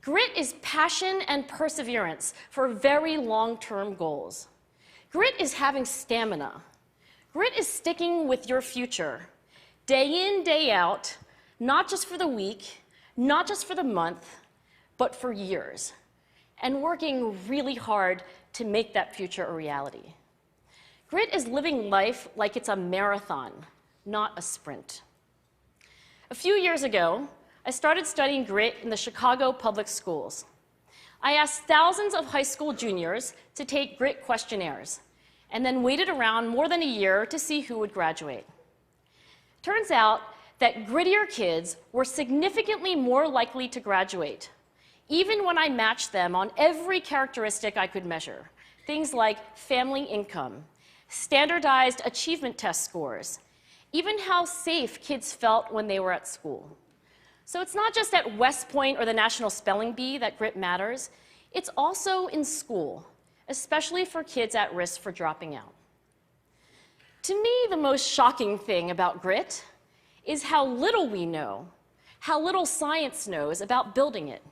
Grit is passion and perseverance for very long-term goals. Grit is having stamina. Grit is sticking with your future, day in, day out, not just for the week, not just for the month, but for years, and working really hard to make that future a reality. Grit is living life like it's a marathon, not a sprint. A few years ago, I started studying grit in the Chicago public schools. I asked thousands of high school juniors to take grit questionnaires, and then waited around more than a year to see who would graduate. Turns out that grittier kids were significantly more likely to graduate, even when I matched them on every characteristic I could measure, things like family income, standardized achievement test scores, even how safe kids felt when they were at school. So it's not just at West Point or the National Spelling Bee that grit matters, it's also in school, especially for kids at risk for dropping out. To me, the most shocking thing about grit is how little we know, how little science knows about building it.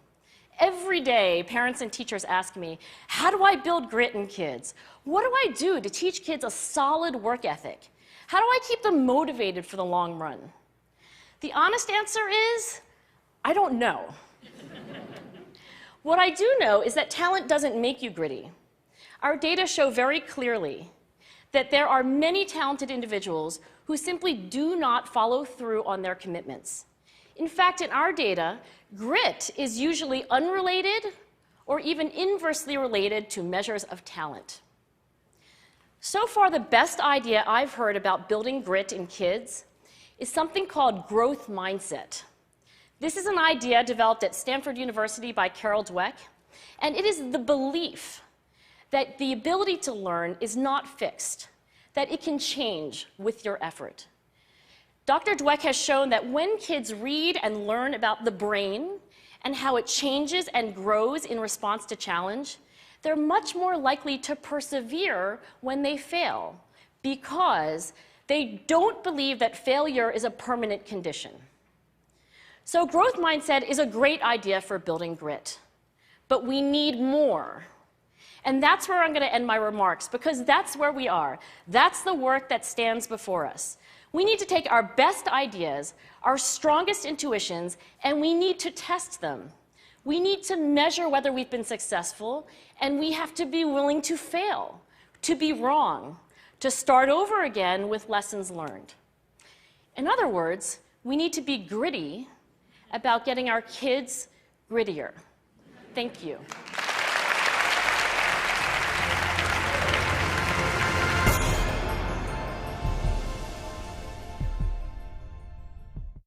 Every day, parents and teachers ask me, how do I build grit in kids? What do I do to teach kids a solid work ethic? How do I keep them motivated for the long run? The honest answer is, I don't know. What I do know is that talent doesn't make you gritty. Our data show very clearly that there are many talented individuals who simply do not follow through on their commitments. In fact, in our data, grit is usually unrelated or even inversely related to measures of talent. So far, the best idea I've heard about building grit in kids is something called growth mindset. This is an idea developed at Stanford University by Carol Dweck, and it is the belief that the ability to learn is not fixed, that it can change with your effort. Dr. Dweck has shown that when kids read and learn about the brain and how it changes and grows in response to challenge, they're much more likely to persevere when they fail because they don't believe that failure is a permanent condition. So growth mindset is a great idea for building grit, but we need more. And that's where I'm going to end my remarks, because that's where we are. That's the work that stands before us. We need to take our best ideas, our strongest intuitions, and we need to test them. We need to measure whether we've been successful, and we have to be willing to fail, to be wrong, to start over again with lessons learned. In other words, we need to be gritty about getting our kids grittier. Thank you.